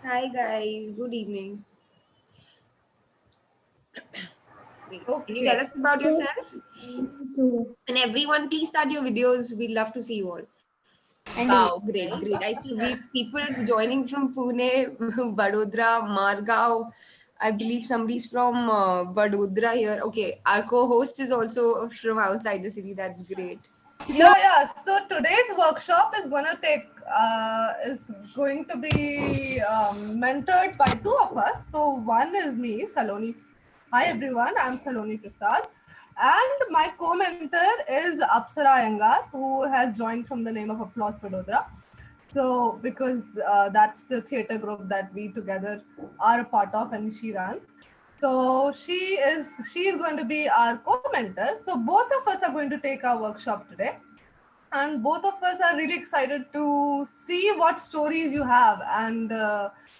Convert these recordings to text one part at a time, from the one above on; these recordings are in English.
Hi guys, good evening. Wait, can you tell Okay. us about Yes, yourself? me too. And everyone, please start your videos. We'd love to see you all. And you. Wow, great, great. I see we've people joining from Pune, Vadodara, Margao. I believe somebody's from Vadodara here. Okay, our co-host is also from outside the city. That's great. Yeah. So today's workshop is going to be mentored by two of us. So one is me, Saloni. Hi everyone, I'm Saloni Prasad, and my co-mentor is Apsara Iyengar, who has joined from the name of Applause Vadodara. So because that's the theater group that we together are a part of and she runs. So she is going to be our co-mentor. So both of us are going to take our workshop today, and both of us are really excited to see what stories you have. And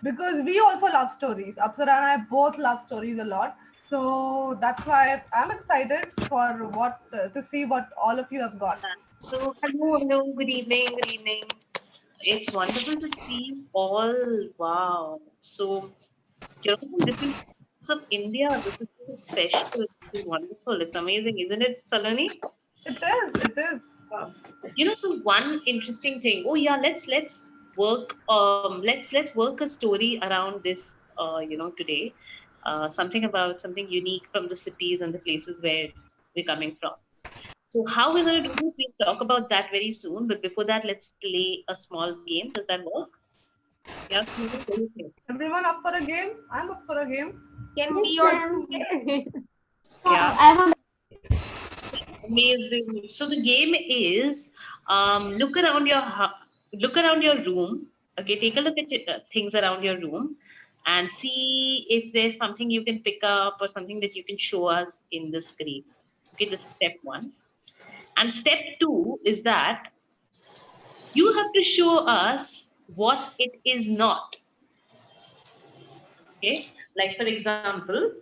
because we also love stories, Apsara and I both love stories a lot. So that's why I'm excited for what to see what all of you have got. Hello, good evening, good evening. It's wonderful to see you all. Wow. From different parts of India. This is so special. This is wonderful. It's amazing, isn't it, Saloni? It is. Wow. So one interesting thing. Oh yeah, let's work. Let's work a story around this. Today, something unique from the cities and the places where we're coming from. So how we're going to do this, we'll talk about that very soon. But before that, let's play a small game. Does that work? Yeah. What do you think? Everyone up for a game? I'm up for a game. Can Yes, we also ma'am. play? Yeah. I'm on. Amazing. So the game is look around your room. Okay, take a look at things around your room and see if there's something you can pick up or something that you can show us in the screen. Okay, this is step one. And step two is that you have to show us what it is not. Okay, like for example,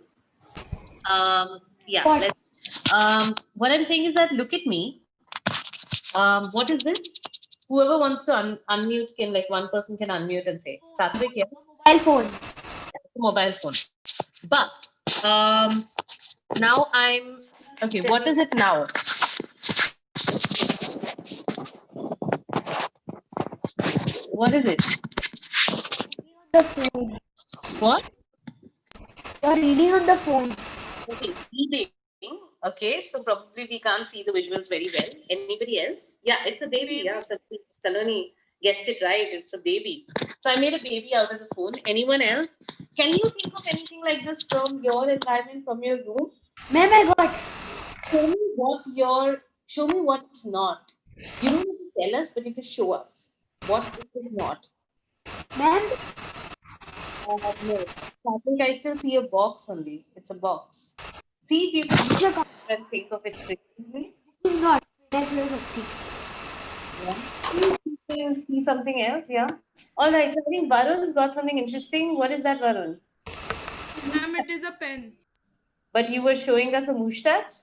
yeah, What? let's. What I'm saying is that look at me. What is this? Whoever wants to unmute can, like, one person can unmute and say, Satvik, yeah, Mobile phone. it's a mobile phone. But now I'm okay. What is it now? What is it? The phone. What? You're reading on the phone. Okay, reading. Okay, so probably we can't see the visuals very well. Anybody else? Yeah, it's a baby. Yeah, Saloni guessed it right. It's a baby. So I made a baby out of the phone. Anyone else? Can you think of anything like this from your environment, from your room? Ma'am, I got. Show me what it's not. You don't have to tell us, but you just show us what it is not. Ma'am, No, I think I still see a box only. It's a box. See if you this is a can and think of it creatively. this is not. That's very something. Yeah. You can see something else. Yeah. All right. So I think Varun's got something interesting. What is that, Varun? Ma'am, it is a pen. But you were showing us a moustache.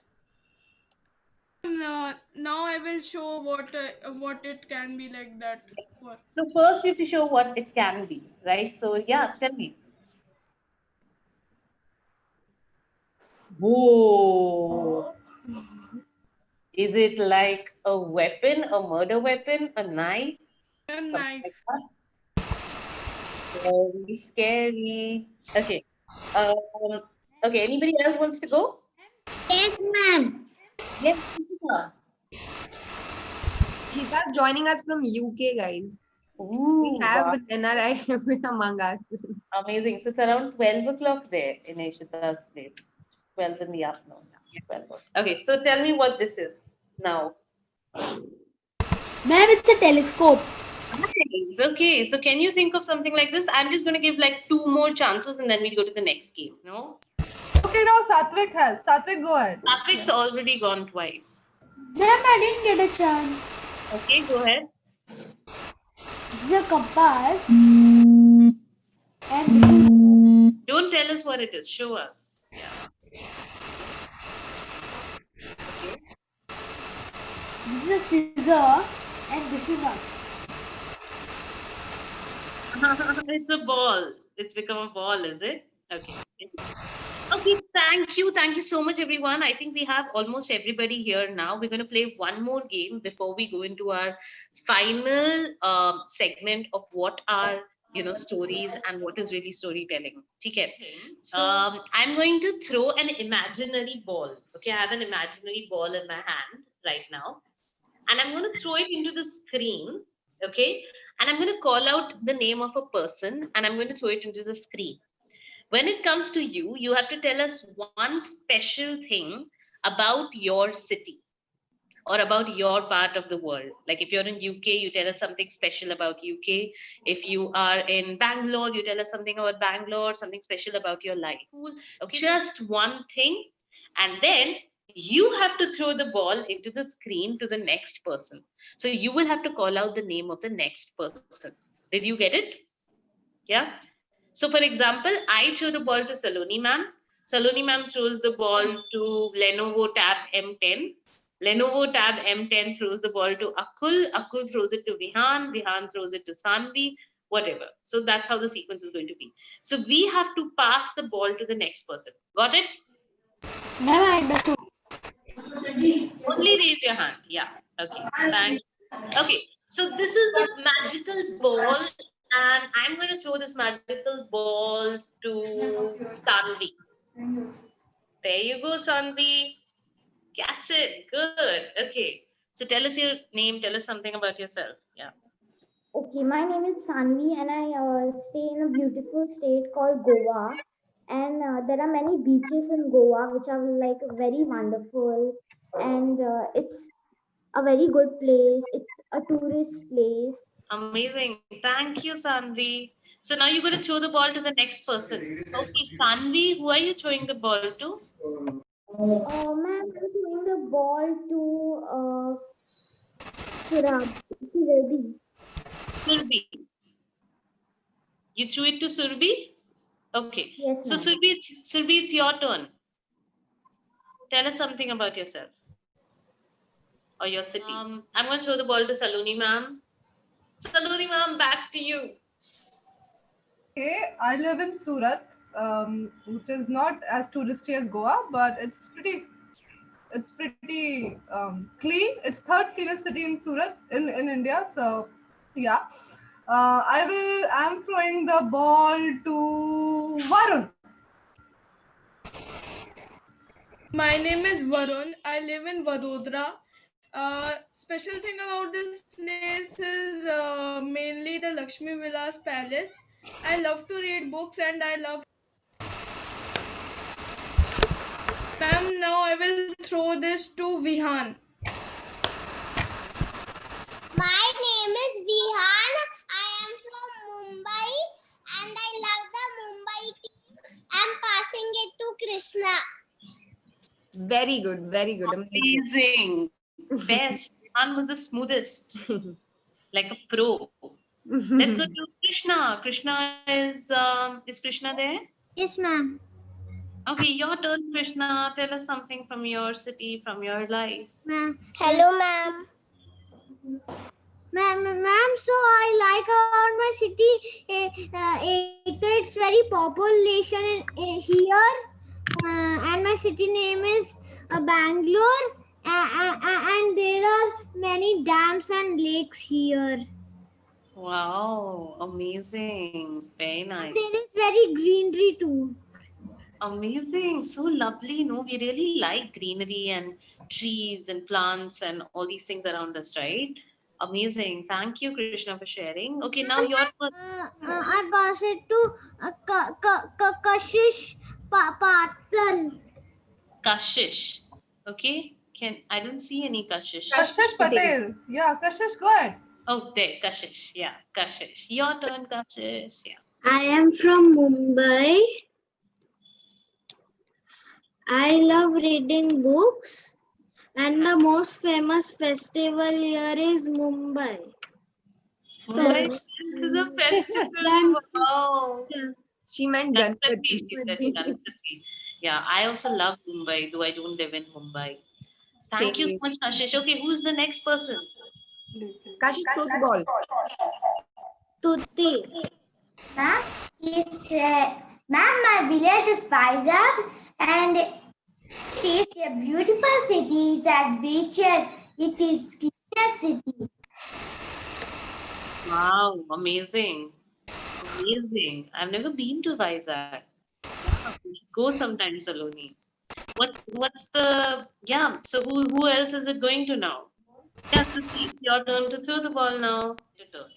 Now I will show what it can be like that for. So first you have to show what it can be, right? So yeah, Yes. tell me. Whoa. Is it like a weapon, a murder weapon, a knife, A something like knife. that? Very scary. Okay. Um, okay. Anybody else wants to go? Yes, ma'am. Yes. Deepika. Geeta's joining us from UK, guys. We Ooh, have wow. an NRI among us. Amazing. So it's around 12 o'clock there in Ishita's place. 12 in the afternoon. 12. Okay. So tell me what this is now. Ma'am, it's a telescope. Nice. Okay. So can you think of something like this? I'm just going to give like two more chances and then we go to the next game. No? Okay, now Satvik has. Satvik, go ahead. Patrick's already gone twice. Ma'am, I didn't get a chance. Okay, go ahead. This is a compass. And this is. Don't tell us what it is. Show us. This is a scissor. And this is not. It's a ball. It's become a ball, is it? Okay. Okay, thank you. Thank you so much, everyone. I think we have almost everybody here now. We're going to play one more game before we go into our final segment of what are, stories and what is really storytelling. Okay. So I'm going to throw an imaginary ball. Okay, I have an imaginary ball in my hand right now, and I'm going to throw it into the screen. Okay, and I'm going to call out the name of a person, and I'm going to throw it into the screen. When it comes to you, you have to tell us one special thing about your city or about your part of the world. Like if you're in UK, you tell us something special about UK. If you are in Bangalore, you tell us something about Bangalore, something special about your life. Okay, just one thing. And then you have to throw the ball into the screen to the next person. So you will have to call out the name of the next person. Did you get it? Yeah. So, for example, I throw the ball to Saloni ma'am. Saloni ma'am throws the ball to Lenovo Tab M10. Lenovo Tab M10 throws the ball to Akul. Akul throws it to Vihan. Vihan throws it to Sanvi. Whatever. So that's how the sequence is going to be. So we have to pass the ball to the next person. Got it? Ma'am, I understood. Only raise your hand. Yeah. Okay. Thanks. Okay. So this is the magical ball, and I'm going to throw this magical ball to Sanvi. There you go, Sanvi. Catch it. Good. Okay. So tell us your name. Tell us something about yourself. Yeah. Okay, my name is Sanvi and I stay in a beautiful state called Goa. And there are many beaches in Goa which are like very wonderful. And it's a very good place. It's a tourist place. Amazing. Thank you, Sanvi. So now you're going to throw the ball to the next person. Okay, Sanvi, who are you throwing the ball to? Ma'am, I'm throwing the ball to Surabhi. Surbi. You threw it to Surbi? Okay. Yes, So ma'am. Surbi, it's your turn. Tell us something about yourself or your city. I'm going to throw the ball to Saloni ma'am. Saloni ma'am, back to you. Okay, I live in Surat, which is not as touristy as Goa, but it's pretty clean. It's third cleanest city in Surat in India. So yeah, I'm throwing the ball to Varun. My name is Varun. I live in Vadodara. Special thing about this place is mainly the Lakshmi Vilas Palace. I love to read books and I love. Ma'am, now I will throw this to Vihan. My name is Vihan. I am from Mumbai and I love the Mumbai team. I'm passing it to Krishna. Very good, very good. Amazing. Amazing. Best. Vihan was the smoothest. Like a pro. Let's go to Krishna. Krishna is Krishna there? Yes, ma'am. Okay, your turn, Krishna. Tell us something from your city, from your life. Ma'am. Hello, ma'am. Ma'am, so I like about my city. It's very population here, and my city name is Bangalore, and there are many dams and lakes here. Wow, amazing. Very nice. There is very greenery too. Amazing. So lovely. No, we really like greenery and trees and plants and all these things around us, right? Amazing. Thank you, Krishna, for sharing. Okay, now your turn. I pass it to Kashish Patel. Kashish. Okay. I don't see any Kashish. Kashish Patel. Yeah, Kashish, go ahead. Oh, there, Kashish. Yeah, Kashish. Your turn, Kashish. Yeah. I am from Mumbai. I love reading books. And the most famous festival here is Mumbai. Mumbai is a festival. Wow. She meant Ganpati. Ganpati. She said Ganpati. Yeah, I also love Mumbai, though I don't live in Mumbai. Thank you so much, Kashish. Okay, who's the next person? Kashish, throw the ball. Tutti. Ma'am, ma'am, my village is Vizag and it is a beautiful city. It has beaches. It is cleanest city. Wow, amazing. Amazing. I've never been to Vizag. Yeah, we should go sometime, Saloni. What's the yeah? So who else is it going to now? Yeah, Kriti, it's your turn to throw the ball now. Your turn.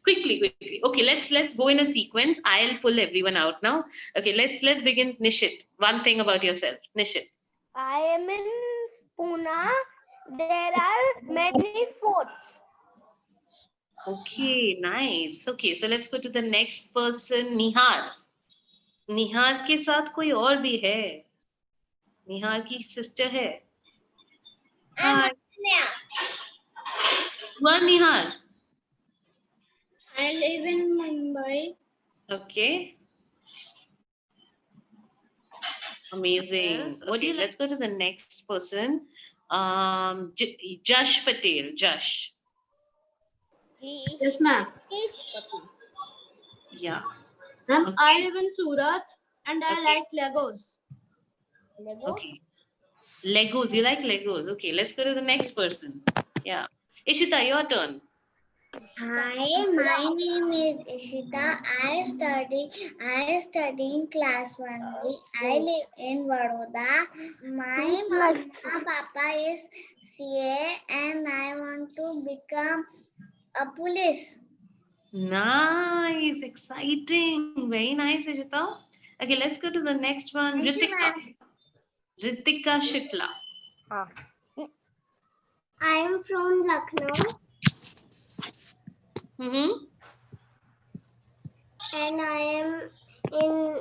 quickly. Okay, let's go in a sequence. I'll pull everyone out now. Okay, let's begin. Nishit, one thing about yourself. Nishit. I am in Pune. There are many forts. Okay, nice. Okay, so let's go to the next person, Nihar. निहार के साथ कोई और भी है निहार की sister है hi one Nihar I live in Mumbai. okay amazing okay let's go to the next person Jash Patel Jash Yes, ma'am. yeah Ma'am, Okay. I live in Surat and I Okay. like Legos. okay Legos you like Legos okay let's go to the next person yeah Ishita your turn Hi, my name is Ishita. I study in class 1B. I live in Vadodara. My mama papa is CA and I want to become a police. Nice, exciting. Very nice, Ishita. Okay, let's go to the next one. Thank you, Ritika. ma'am. Ritika Shikla. I am from Lucknow Mm-hmm. and I am in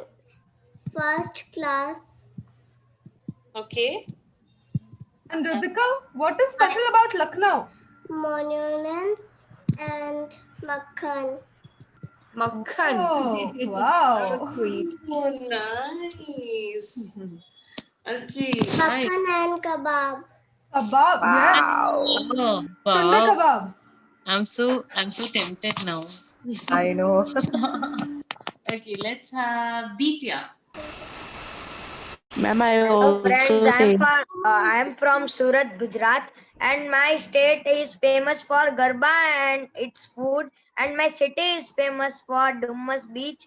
first class. Okay. And Ritika, what is special about Lucknow? Monuments and Makhan. Makhan. Oh, wow. So sweet. Oh, nice. Okay, nice. Makhan and kebab. Kebab, yes. Oh, Tunda wow. kebab. I'm so tempted now. I know. Okay, let's have Ditya. Ma'am, I Hello friends, also say I am from Surat, Gujarat, and my state is famous for Garba and its food, and my city is famous for Dumas Beach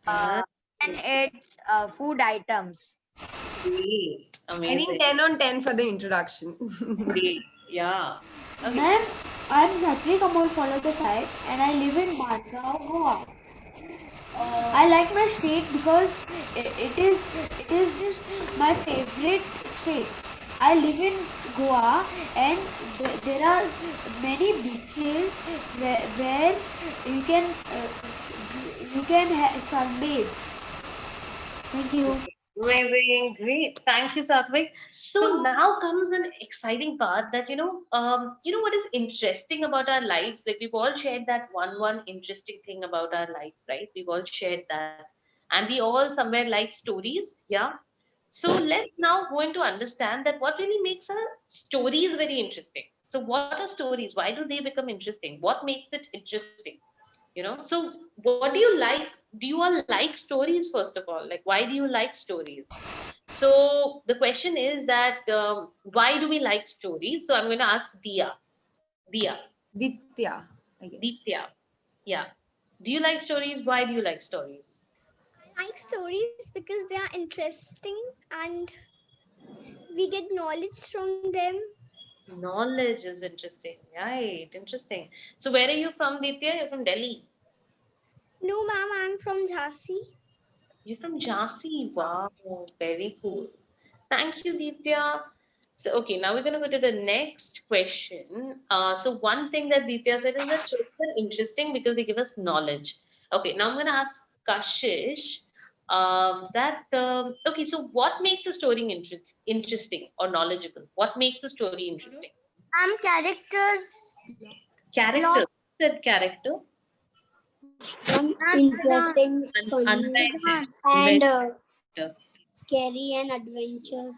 and its food items. Great. I Amazing. think 10 on 10 for the introduction. Great. Yeah. Okay. Ma'am, I'm Satwik Amol Follow and I live in Bandgaon, Goa. I like my state because it is my favorite state. I live in Goa and there are many beaches where you can sunbathe. Thank you. Amazing, great. Thank you, Satvik. So now comes an exciting part that what is interesting about our lives. Like we've all shared that one interesting thing about our life, right? We've all shared that, and we all somewhere like stories, yeah. So let's now go into understand that what really makes our stories very interesting. So what are stories? Why do they become interesting? What makes it interesting? So what do you like? Do you all like stories first of all? Like why do you like stories? So the question is that why do we like stories? So I'm going to ask Dia. Ditya, I guess. Ditya, yeah, do you like stories? Why do you like stories? I like stories because they are interesting and we get knowledge from them. Knowledge is interesting, right? Interesting. So where are you from, Ditya? You're from Delhi. No, ma'am, I'm from Jhansi. You're from Jhansi. Wow, very cool. Thank you, Ditya. So, okay, now we're going to go to the next question. So one thing that Ditya said is that stories are interesting because they give us knowledge. Okay, now I'm going to ask Kashish okay, so what makes a story interesting or knowledgeable? What makes a story interesting? Characters. Character. Said character. Interesting, Anvay and said. scary and adventure.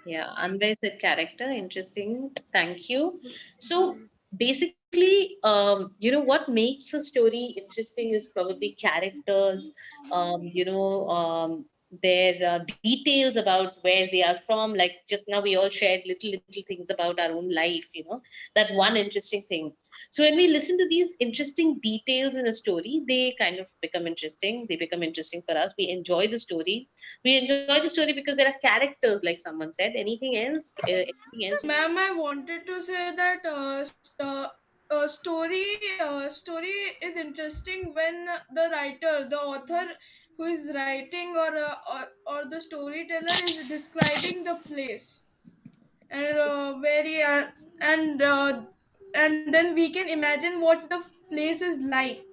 Yeah, Anvay said character. Interesting. Thank you. So, basically, what makes a story interesting is probably characters, their details about where they are from. Like just now, we all shared little things about our own life. That one interesting thing. So when we listen to these interesting details in a story, they kind of become interesting. They become interesting for us. We enjoy the story. We enjoy the story because there are characters, like someone said. Anything else? Anything else? Ma'am, I wanted to say that story is interesting when the writer, the author who is writing, or the storyteller is describing the place, and and then we can imagine what the place is like.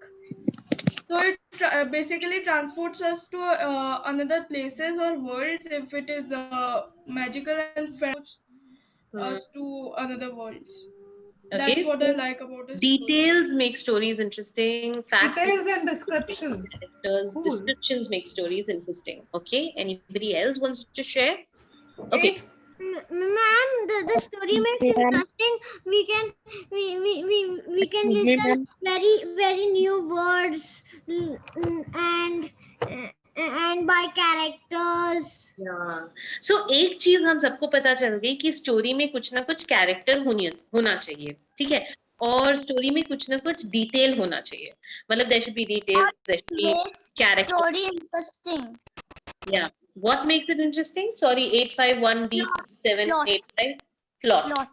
So it basically transports us to another places or worlds if it is magical, and Hmm. us to another worlds. That's Okay, what I so like about a story. details make stories interesting, facts make Details and interesting, descriptions. characters, Cool. descriptions make stories interesting. Okay, anybody else wants to share? Okay, Eight. Ma'am, the story makes interesting. We can we can listen very new words, and by characters. yeah. So एक चीज हम सबको पता चल गई कि story में कुछ ना कुछ कैरेक्टर होना चाहिए, ठीक है, और स्टोरी में कुछ ना कुछ डिटेल होना चाहिए. मतलब there should be details, there should be character. Story interesting. Yeah. What makes it interesting? Sorry, 851D785 plot.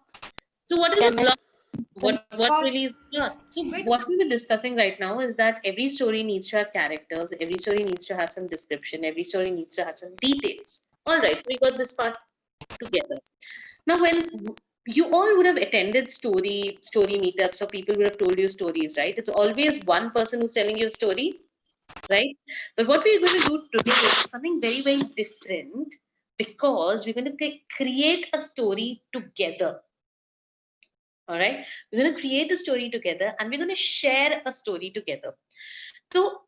So what is a plot? What really is plot? So Wait. what we were discussing right now is that every story needs to have characters, every story needs to have some description, every story needs to have some details. All right, we got this part together. Now, when you all would have attended story meetups, or people would have told you stories, right? It's always one person who's telling you a story, right? But what we're going to do today is something very different, because we're going to create a story together. All right, we're going to create a story together and we're going to share a story together. So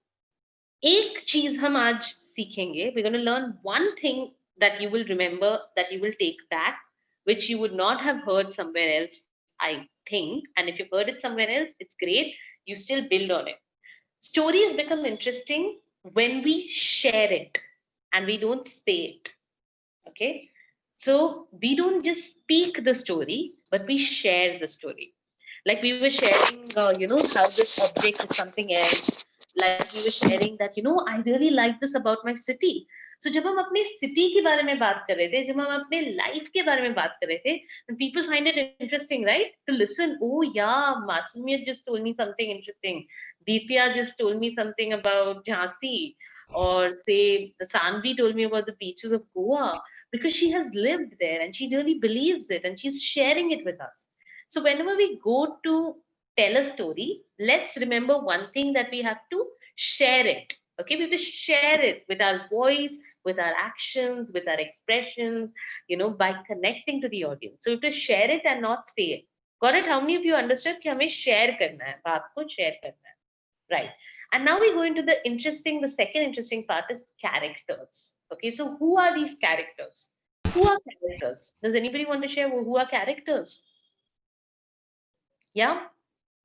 एक चीज हम आज सीखेंगे. We're going to learn one thing that you will remember, that you will take back, which you would not have heard somewhere else, I think. And if you've heard it somewhere else, it's great. You still build on it. Stories become interesting when we share it and we don't say it. Okay, so we don't just speak the story, but we share the story. Like we were sharing, how this object is something else. Like we were sharing that, I really like this about my city. So जब हम अपनी city के बारे में बात कर रहे थे, जब हम अपने life के बारे में बात कर रहे थे, and people find it interesting, right? To listen. Oh yeah, Masumiyat just told me something interesting. Ditya just told me something about Jhansi, or say Sanvi told me about the beaches of Goa, because she has lived there and she really believes it and she's sharing it with us. So whenever we go to tell a story, let's remember one thing, that we have to share it. Okay, we have to share it with our voice, with our actions, with our expressions, by connecting to the audience. So we have to share it and not say it. Got it? How many of you understood कि हमें share करना है, बात को share करना है, right? And now we go into the second interesting part is characters. Okay, so who are these characters? Who are characters? Does anybody want to share who are characters? Yeah?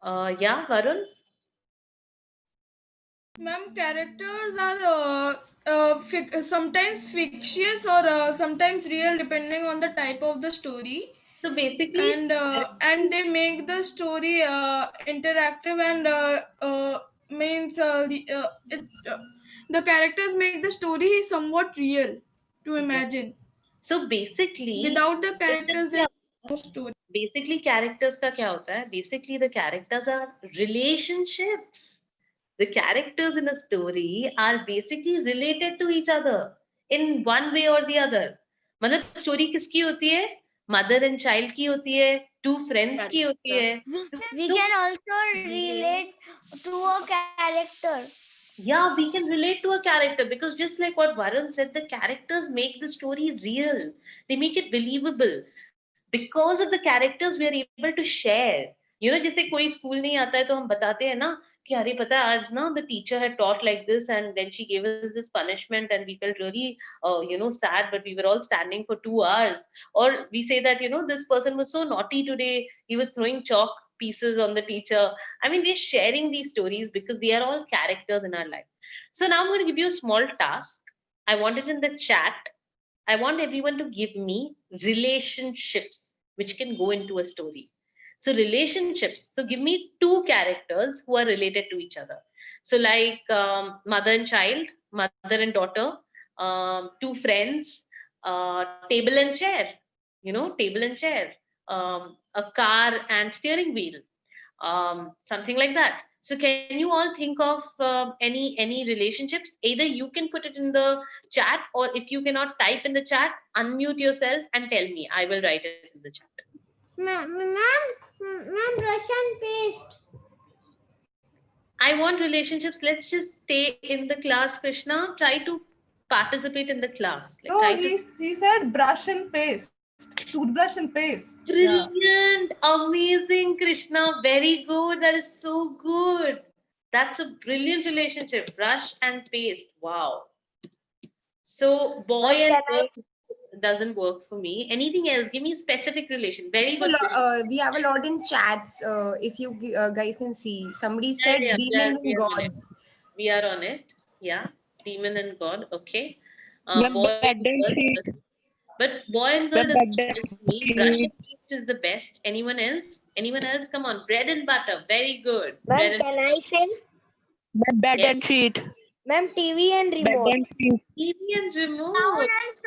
Yeah, Varun? Ma'am, characters are sometimes fictitious or sometimes real, depending on the type of the story, So basically, and they make the story interactive, and means the characters make the story somewhat real to imagine. so basically, Without the characters, there is no story. basically characters का क्या होता है? Basically the characters are relationships. The characters in a story are basically related to each other in one way or the other. मतलब story किसकी होती है? Mother and child की होती है, two friends की होती है. We can also relate to a character. Yeah, we can relate to a character, because just like what Varun said, the characters make the story real. They make it believable. Because of the characters, we are able to share. जैसे कोई school नहीं आता है तो हम बताते हैं ना कि अरे पता है आज ना the teacher had taught like this and then she gave us this punishment and we felt really sad, but we were all standing for 2 hours. Or we say that this person was so naughty today, he was throwing chalk, pieces on the teacher. I mean, we're sharing these stories because they are all characters in our life. So now I'm going to give you a small task. I want it in the chat. I want everyone to give me relationships which can go into a story. So relationships. So give me two characters who are related to each other. So like mother and child, mother and daughter, two friends, table and chair, table and chair, a car and steering wheel, something like that. So can you all think of any relationships? Either you can put it in the chat, or if you cannot type in the chat, unmute yourself and tell me. I will write it in the chat. Ma'am, Russian paste. I want relationships. Let's just stay in the class, Krishna. Try to participate in the class. No, try he said brush and paste. Toothbrush and paste. Brilliant. Amazing, Krishna. Very good. That is so good. That's a brilliant relationship. Brush and paste. Wow. So boy and girl doesn't work for me. Anything else? Give me a specific relation. Very good. We have a lot in chats. If you guys can see, somebody said Yeah, demon we and are on God. it. We are on it. Yeah. Demon and God. Okay. Ma'am, Boy bed and and girl. sheet. But boy and girl The doesn't bed work for me. Brush and paste is the best. Anyone else? Anyone else? Come on. Bread and butter. Very good. Bread Ma'am, and can I say? bed Yes. and sheet. Ma'am, TV and Bed remote. and sheet. TV and remote.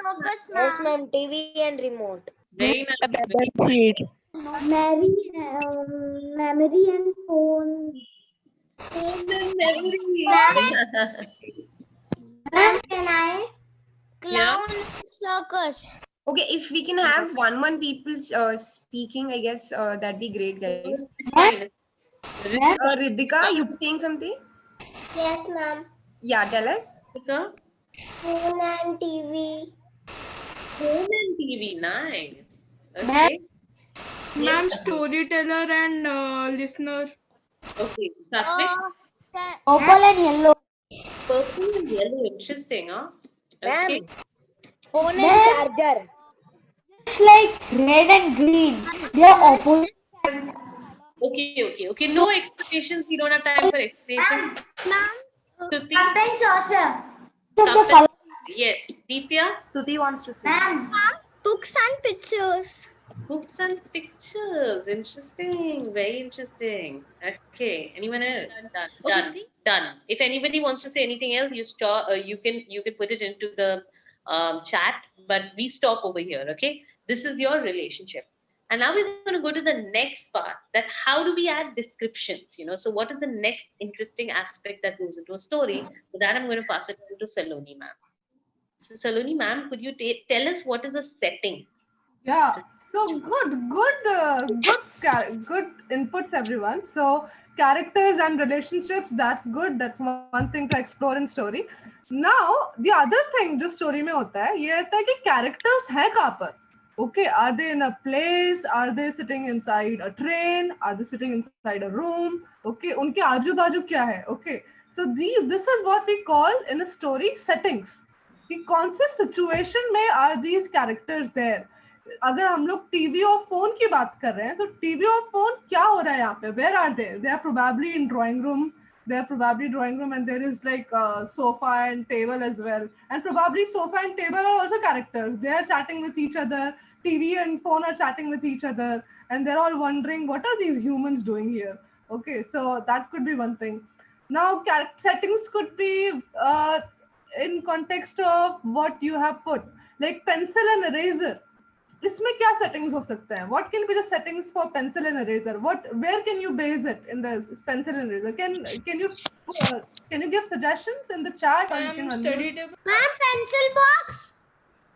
Focus, Yes, ma'am, TV and remote. Very nice. Bed and sheet. Memory and phone. Phone and memory. Ma'am, can I? Yeah. Circus. Okay, if we can have one people speaking, I guess that'd be great, guys. Fine. Riddhika, you were saying something? Yes, ma'am. Yeah, tell us. Ritika? Phone and TV. Phone and TV. Nice. Okay. Ma'am, storyteller and listener. Okay. Satvik? Purple and yellow. Purple and yellow. Interesting, huh? Okay. Ma'am, phone and Ma'am. charger. Just like red and green. They are opposite. Okay. No explanations. We don't have time for explanations. Ma'am, Stuti? cup and saucer. Of the color. Yes. Ditya? Stuti wants to say. Ma'am, books and pictures. Books and pictures. Interesting. Very interesting. Okay. Anyone else? Done. If anybody wants to say anything else, you can put it into the chat. But we stop over here. Okay. This is your relationship. And now we're going to go to the next part. That how do we add descriptions? So what is the next interesting aspect that goes into a story? For that, I'm going to pass it on to Saloni ma'am. So Saloni ma'am, could you tell us what is a setting? Yeah, so good inputs, everyone. So characters and relationships, that's good. That's one thing to explore in story. Now, the other thing जो story में होता है, ये होता है कि characters हैं कहाँ पर? Okay, are they in a place? Are they sitting inside a train? Are they sitting inside a room? Okay, उनके आजू बाजू क्या है? Okay, so this is what we call in a story settings. कि कौन से situation में are these characters there? अगर हम लोग टीवी और फोन की बात कर रहे हैं, so टीवी और फोन क्या हो रहा है यहाँ पे? Where are they? They are probably in drawing room. They are probably drawing room, and there is like a sofa and table as well. And probably sofa and table are also characters. They are chatting with each other. TV and phone are chatting with each other, and they're all wondering what are these humans doing here. Okay, so that could be one thing. Now, settings could be in context of what you have put, like pencil and eraser. इसमें क्या settings हो सकते हैं? What can be the settings for pencil and eraser? Where can you base it in the pencil and eraser? Can you give suggestions in the chat? Or you can Study table. Ma'am, pencil box.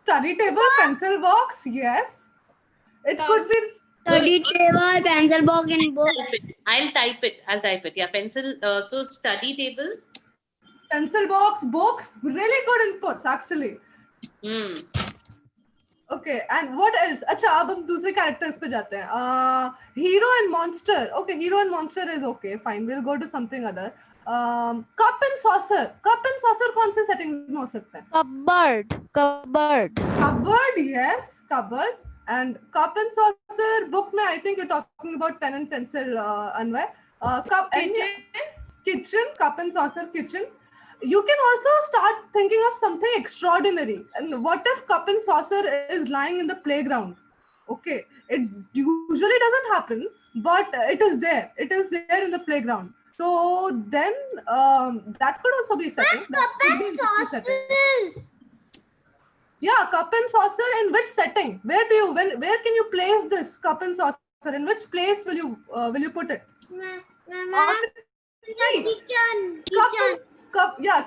Study table, pencil box, yes. It could be Study table, pencil box, and books. I'll type it. Yeah, pencil. So study table. pencil box, books. Really good inputs, actually. Okay, and what else? अच्छा, अब हम दूसरे characters पे जाते हैं. Hero and monster. Okay, hero and monster is okay. Fine, we'll go to something other. Cup and saucer. Cup and saucer कौन से settings में हो सकते हैं? Cupboard. Cupboard, yes, cupboard. And cup and saucer book mein, I think you're talking about pen and pencil, Anvay. Kitchen, cup and saucer kitchen. You can also start thinking of something extraordinary. And what if cup and saucer is lying in the playground? Okay, it usually doesn't happen, but it is there. It is there in the playground. So then that could also be setting. That Cup could be and interesting setting. saucers. Yeah, cup and saucer in which setting? Where can you place this cup and saucer? In which place will you put it? On the tree.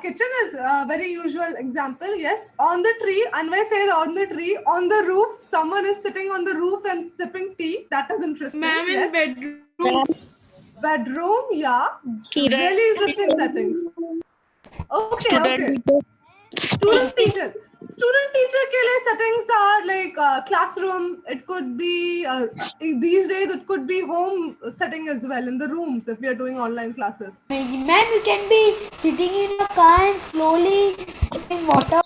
Kitchen is a very usual example. Yes, on the tree. Anvay says on the tree. On the roof, someone is sitting on the roof and sipping tea. That is interesting. Ma'am, in Yes. bedroom. Bedroom, yeah. Really interesting settings. Okay. Student teacher ke liye settings are like classroom. It could be these days. It could be home setting as well in the rooms if we are doing online classes. Ma'am, you can be sitting in a car and slowly sipping water.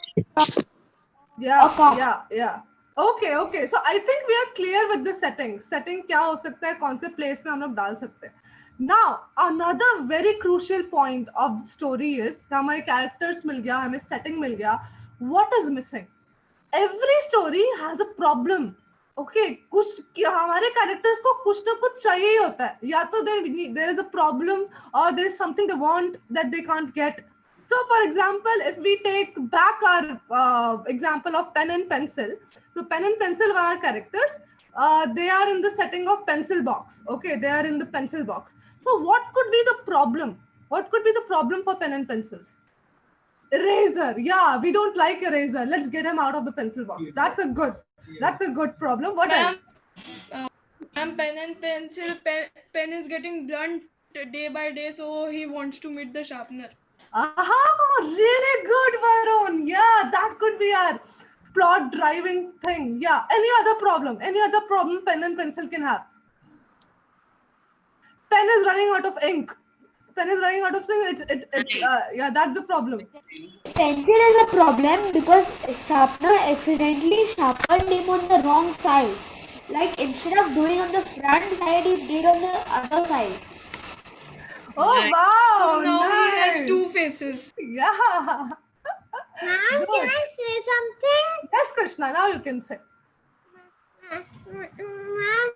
Yeah. Okay. So I think we are clear with the settings. Setting क्या हो सकता है, कौन से place में हम लोग डाल सकते हैं. Now another very crucial point of the story is हमारे characters मिल गया, हमें setting मिल गया. What is missing? Every story has a problem. Okay, कुछ हमारे characters को कुछ ना कुछ चाहिए ही होता है. या तो there is a problem or there is something they want that they can't get. So, for example, if we take back our example of pen and pencil, so pen and pencil are our characters. They are in the setting of pencil box. Okay, they are in the pencil box. So, what could be the problem? What could be the problem for pen and pencils? Eraser. Yeah, we don't like eraser. Let's get him out of the pencil box. That's a good problem. What else? Pen and pencil. Pen is getting blunt day by day, so he wants to meet the sharpener. Really good, Varun. Yeah, that could be our plot driving thing. Yeah. Any other problem pen and pencil can have? Pen is running out of ink. Yeah, that's the problem. Pencil is a problem because sharpener accidentally sharpened him on the wrong side. Like instead of doing on the front side, he did on the other side. Oh wow! So now nice. he has two faces. Yeah. Ma'am, can I say something? Yes, Krishna. Now you can say. Ma'am,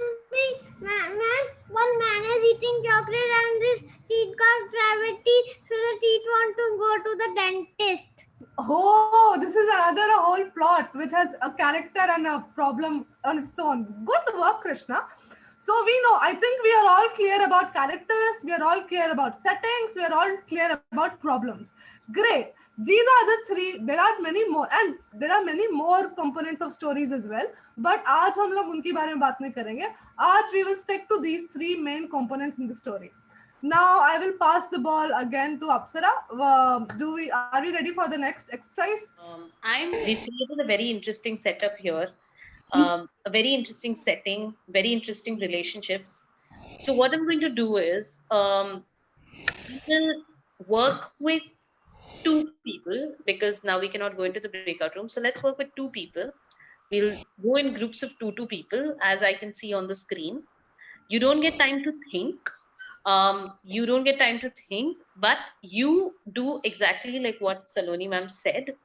one man is eating chocolate and his teeth got gravity, so the teeth want to go to the dentist. Oh, this is another whole plot which has a character and a problem on its own. Good work, Krishna. So we know, I think we are all clear about characters, we are all clear about settings, we are all clear about problems. Great. These are the three. There are many more, and there are many more components of stories as well. But आज हम लोग उनके बारे में बात नहीं करेंगे. आज we will stick to these three main components in the story. Now I will pass the ball again to Apsara. Are we ready for the next exercise? We created a very interesting setup here. A very interesting setting, very interesting relationships. So what I'm going to do is we will work with two people because now we cannot go into the breakout room. So let's work with two people. We'll go in groups of two people, as I can see on the screen. You don't get time to think. But you do exactly like what Saloni ma'am said.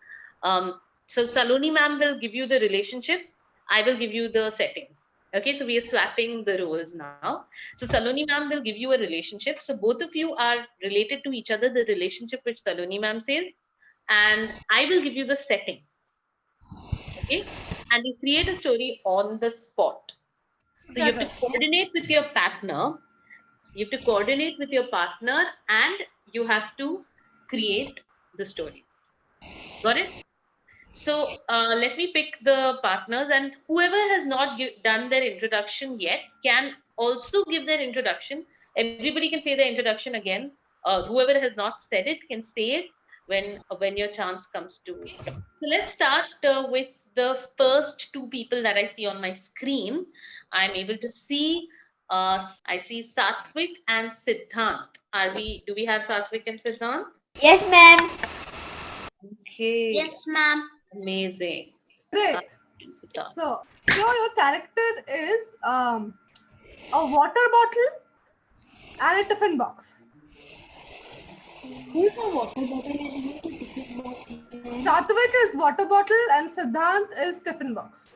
So Saloni ma'am will give you the relationship. I will give you the setting. Okay, so we are swapping the roles now. So Saloni ma'am will give you a relationship. So both of you are related to each other, the relationship which Saloni ma'am says, and I will give you the setting. Okay, and you create a story on the spot. So you have to coordinate with your partner. And you have to create the story. Got it? So let me pick the partners, and whoever has not done their introduction yet can also give their introduction. Everybody can say their introduction again. Whoever has not said it can say it when your chance comes to me. So let's start with the first two people that I see on my screen. I'm able to see. I see Satvik and Siddhant. Do we have Satvik and Siddhant? Yes, ma'am. Okay. Yes, ma'am. Amazing. Great. So So your character is a water bottle and a tiffin box. Who's the water bottle and who's the tiffin box? Satvik is water bottle and Siddhant is tiffin box.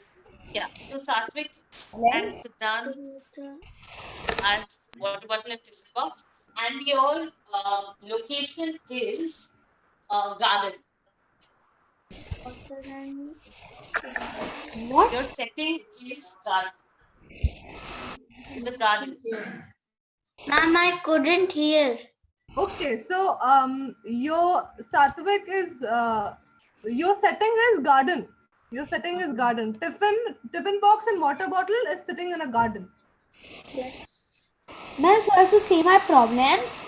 Yeah. So Satvik and Siddhant are water bottle and tiffin box, and your location is garden. What? Your setting is garden. Is a garden. Ma'am, I couldn't hear. Okay, so your Satvik is your setting is garden. Your setting is garden. Tiffin box and water bottle is sitting in a garden. Yes. Ma'am, so I have to say my problems.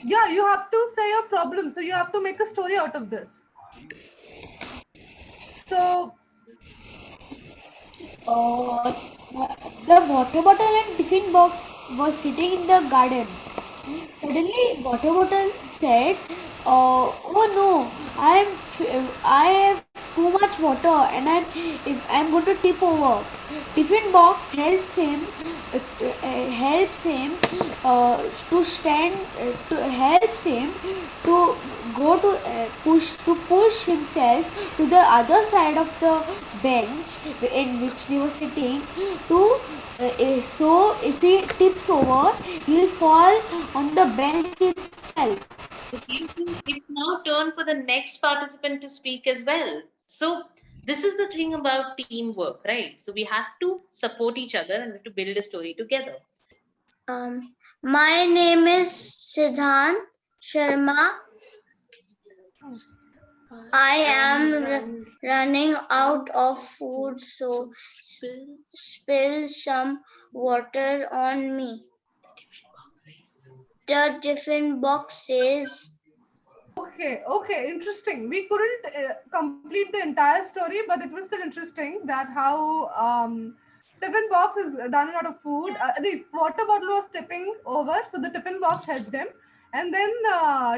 Yeah, you have to say your problem. So you have to make a story out of this. So The water bottle and tiffin box was sitting in the garden. Suddenly, water bottle said, "Oh no, I have too much water and I'm going to tip over." Tiffin box helps him to stand helps him to go to push himself to the other side of the bench in which they were sitting to so if he tips over he'll fall on the bench itself. It's now turn for the next participant to speak as well. So this is the thing about teamwork, right? So we have to support each other and we have to build a story together. My name is Siddhant Sharma. I am running out of food, so spill some water on me. The tiffin box says, okay, interesting. We couldn't complete the entire story, but it was still interesting that how tiffin box is running out of food. The water bottle was tipping over, so the tiffin box helped him. And then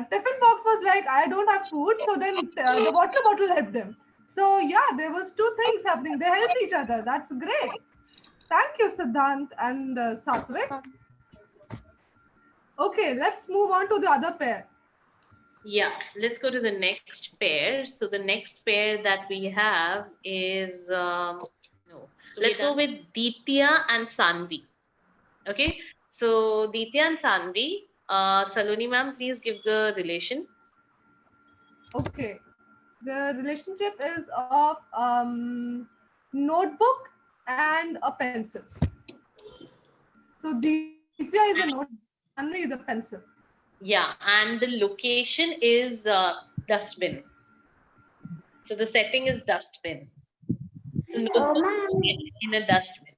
tiffin box was like, I don't have food, so then the water bottle helped him. So yeah, there was two things happening. They helped each other. That's great. Thank you, Siddhant and Satvik. Okay, let's move on to the other pair. Yeah, let's go to the next pair. So the next pair that we have is let's go with Ditya and Sanvi. Okay, so Ditya and Sanvi, Saloni ma'am, please give the relation. Okay, the relationship is of notebook and a pencil. So Ditya is a notebook, Sanvi is a pencil. Yeah, and the location is dustbin. So the setting is dustbin. So notebook in a dustbin.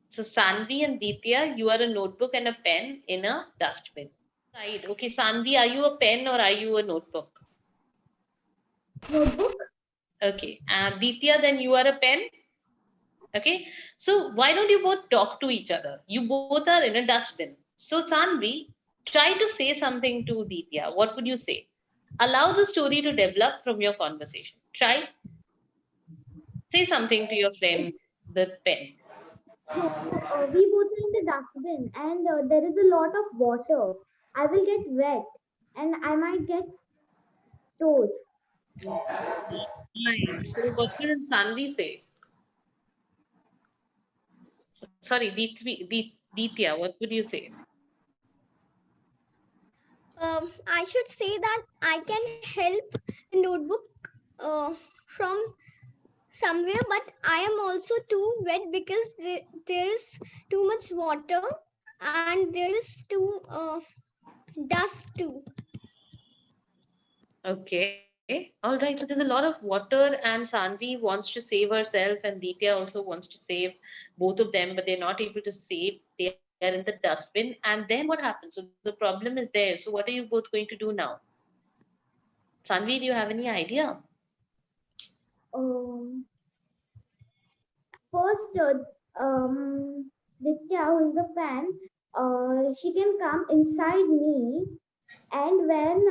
So Sanvi and Ditya, you are a notebook and a pen in a dustbin. Right. Okay, Sanvi, are you a pen or are you a notebook? Notebook. Okay. Ditya, then you are a pen. Okay. So why don't you both talk to each other? You both are in a dustbin. So Sanvi, try to say something to Ditya. What would you say? Allow the story to develop from your conversation. Try. Say something to your friend, the pen. So we both are in the dustbin, and there is a lot of water. I will get wet, and I might get toast. Nice. So what will Sanvi say? Sorry, Ditya, what would you say? I should say that I can help the notebook from somewhere, but I am also too wet because there is too much water and there is too dust too. Okay. All right. So there's a lot of water, and Sanvi wants to save herself, and Ditya also wants to save both of them, but they're not able to save. They are in the dustbin. And then what happens? So the problem is there. So what are you both going to do now? Sanvi, do you have any idea? First, Ditya, who is the fan, she can come inside me, and when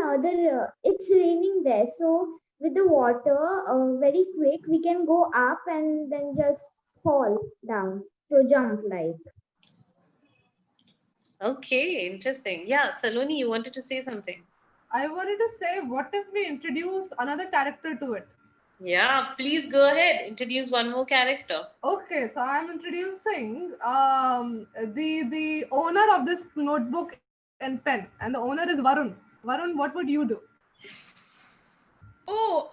it's raining there, so with the water very quick. We can go up and then just fall down. So jump like. Okay, interesting. Yeah, Saloni, you wanted to say something. I wanted to say, what if we introduce another character to it? Yeah, please go ahead. Introduce one more character. Okay, so I'm introducing the owner of this notebook and pen, and the owner is Varun. Varun, what would you do? Oh,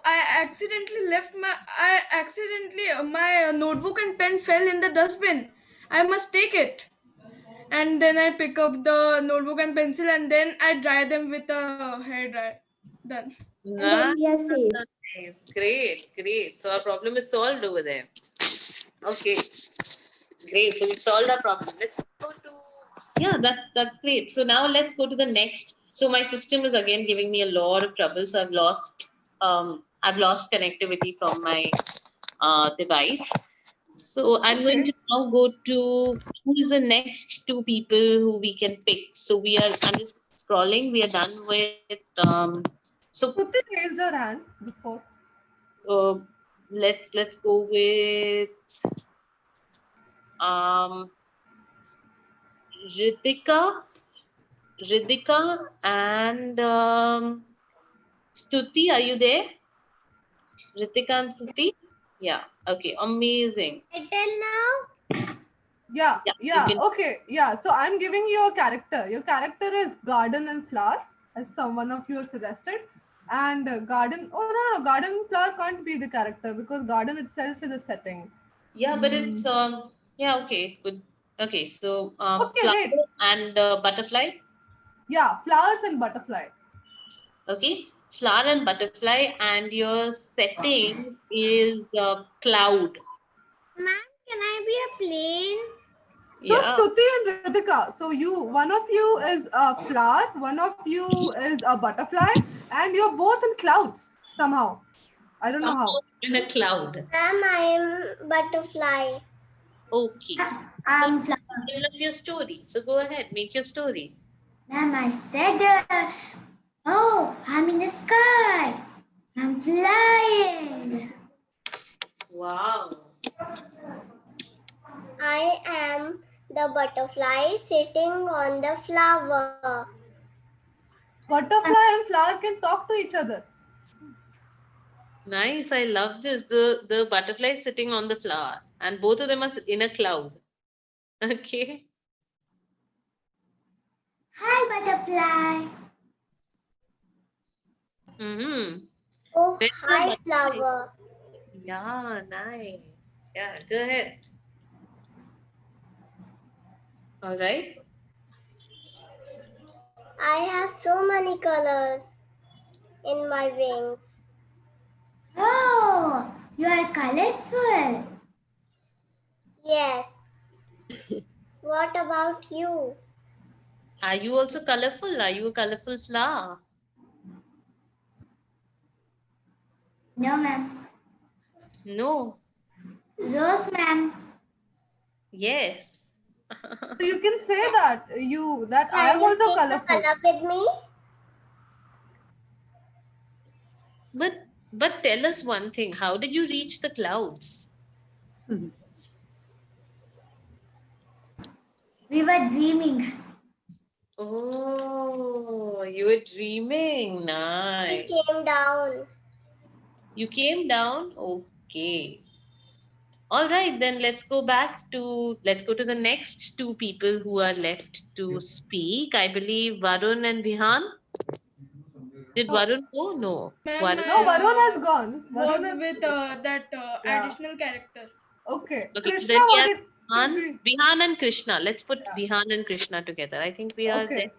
my notebook and pen fell in the dustbin. I must take it. And then I pick up the notebook and pencil and then I dry them with a hair dryer. Done. And then we are safe. Nice. Great, great. So our problem is solved over there. Okay, great. So we've solved our problem. Let's go to, yeah, that's great. So now let's go to the next. So my system is again giving me a lot of trouble. So I've lost connectivity from my device. So I'm going to now go to who is the next two people who we can pick. So I'm just scrolling. We are done with so Tuti raised her hand before. Let's go with Ritika and Stuti. Are you there? Ritika and Stuti? Yeah. Okay. Amazing. Until now? Yeah. Okay. Yeah. So I'm giving you a character. Your character is garden and flower, as someone of you suggested. And garden. Oh no, garden and flower can't be the character because garden itself is a setting. Yeah, but it's yeah. Okay. Good. Okay. So Okay, flower wait. and butterfly. Yeah, flowers and butterfly. Okay. Flower and butterfly, and your setting is cloud. Ma'am, can I be a plane? So Yeah. Stuti and Ritika, so one of you is a flower, one of you is a butterfly, and you're both in clouds somehow. I don't know how. In a cloud. Ma'am, I am butterfly. Okay. I'm so, middle of your story. So go ahead, make your story. Ma'am, I said, oh, I'm in the sky. I'm flying. Wow. I am the butterfly sitting on the flower. Butterfly and flower can talk to each other. Nice. I love this. The butterfly is sitting on the flower, and both of them are in a cloud. Okay. Hi, butterfly. Mm-hmm. Oh, Where's the hi, butterfly? flower. Yeah, nice. Yeah, go ahead. All right. I have so many colors in my wings. Oh, you are colorful. Yes. What about you? Are you also colorful? Are you a colorful flower? No, ma'am. No. Rose, ma'am. Yes. So you can say that I am Can you also take a colorful. color with me? But tell us one thing. How did you reach the clouds? We were dreaming. Oh, you were dreaming. We Nice. came down. You came down? Okay. All right, then let's go to the next two people who are left to speak. I believe Varun and Vihan. Did Varun go? No. Ma'am, No, Varun has gone. Was Varun with that additional character. Okay. Okay, Krishna, then we what have did Vihan and Krishna. Let's put Vihan and Krishna together. I think we are Okay. there.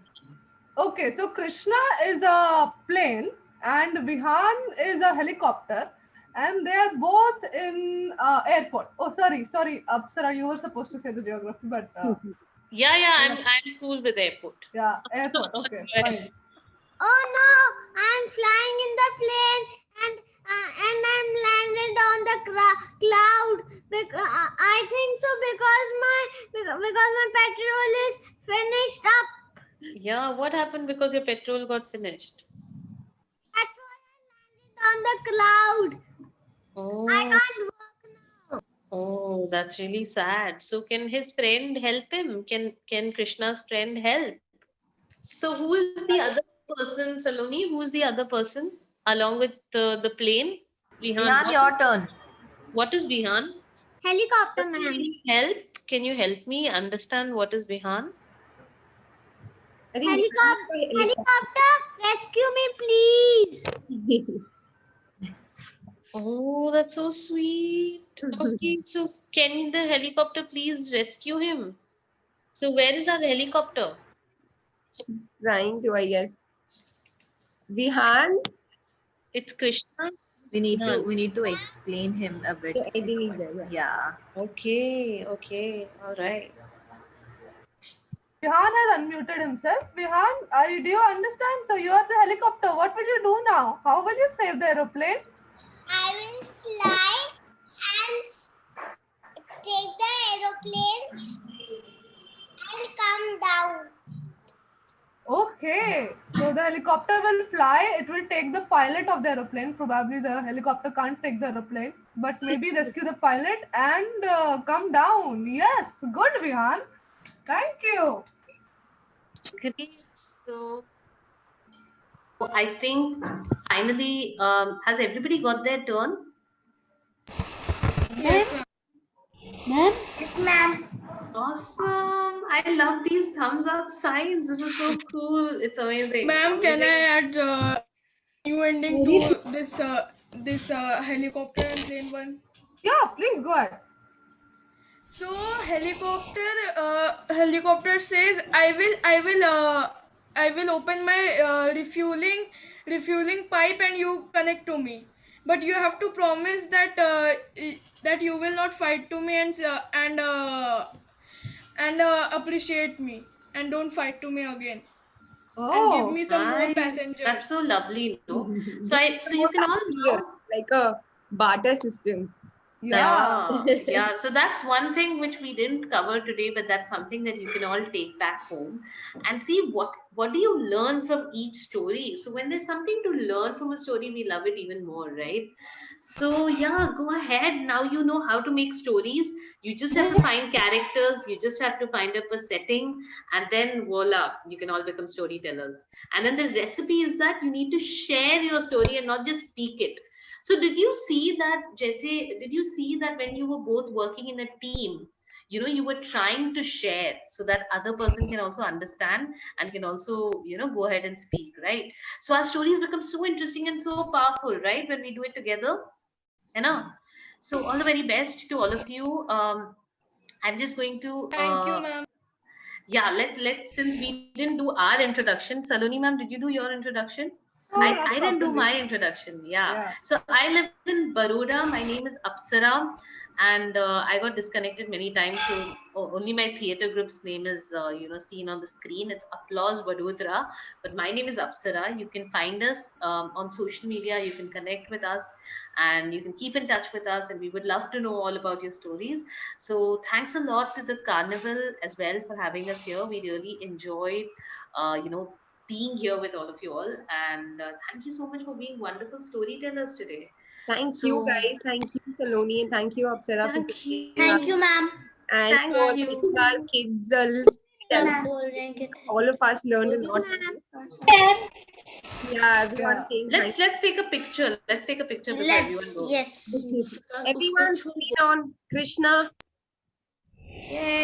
Okay, so Krishna is a plane and Vihan is a helicopter, and they are both in airport. Oh, sorry, Apsara, you were supposed to say the geography, but Yeah, I'm cool with airport. yeah, airport. Okay, fine. Oh no, I'm flying in the plane and I'm landed on the cloud. I think so because my petrol is finished up. Yeah, what happened because your petrol got finished? That's why I landed on the cloud. I Oh, can't walk now. oh, that's really sad. So can his friend help him? Can Krishna's friend help? So who is the other person, Saloni? Who is the other person along with the plane? Vihan, your turn. What is Vihan? Helicopter, Can ma'am. you help? Can you help me understand what is Vihan? I think Helicopter, rescue me, please. Oh, that's so sweet. Okay, so can the helicopter please rescue him? So where is our helicopter? Trying to, I guess. Vihan? It's Krishna. We need to explain him a bit. Yeah, I think he's there, Yeah. Okay, okay, all right. Vihan has unmuted himself. Vihan, do you understand? So you are the helicopter. What will you do now? How will you save the aeroplane? I will fly and take the aeroplane and come down. Okay. So the helicopter will fly. It will take the pilot of the aeroplane. Probably the helicopter can't take the aeroplane, but maybe rescue the pilot and come down. Yes. Good, Vihan. Thank you. Great. So I think finally, has everybody got their turn? Yes, ma'am. Ma'am? Yes, ma'am. Awesome. I love these thumbs up signs. This is so cool. It's amazing. Ma'am, can I add new ending to this helicopter and plane one? Yeah, please go ahead. So helicopter says, I will open my refueling pipe and you connect to me. But you have to promise that you will not fight to me and appreciate me and don't fight to me again. And give me some more Nice. passengers. That's so lovely, no? So you can all Here, like a barter system. Yeah. So that's one thing which we didn't cover today, but that's something that you can all take back home and see what do you learn from each story. So when there's something to learn from a story, we love it even more, right? So yeah, go ahead. Now you know how to make stories. You just have to find characters, you just have to find up a setting, and then voila, you can all become storytellers. And then the recipe is that you need to share your story and not just speak it. So did you see that, Jesse? Did you see that when you were both working in a team, you were trying to share so that other person can also understand and can also, go ahead and speak, right? So our stories become so interesting and so powerful, right? When we do it together, So all the very best to all of you. I'm just going to. Thank you, ma'am. Yeah, since we didn't do our introduction, Saloni ma'am, did you do your introduction? I didn't do my introduction. Yeah. So I live in Baroda. My name is Apsara, and I got disconnected many times. So only my theater group's name is seen on the screen. It's Applause Vadodara, but my name is Apsara. You can find us on social media. You can connect with us, and you can keep in touch with us. And we would love to know all about your stories. So thanks a lot to the Carnival as well for having us here. We really enjoyed, being here with all of you all, and thank you so much for being wonderful storytellers today. Thank you guys. Thank you, Saloni, and thank you, Apsara. Thank you. Thank you, ma'am. And Thank for you. making our kids a little storyteller. All of us learned a lot. Yeah, everyone came. Let's take a picture. Let's take a picture before everyone goes. Yes. Everyone screen on Krishna. Yay.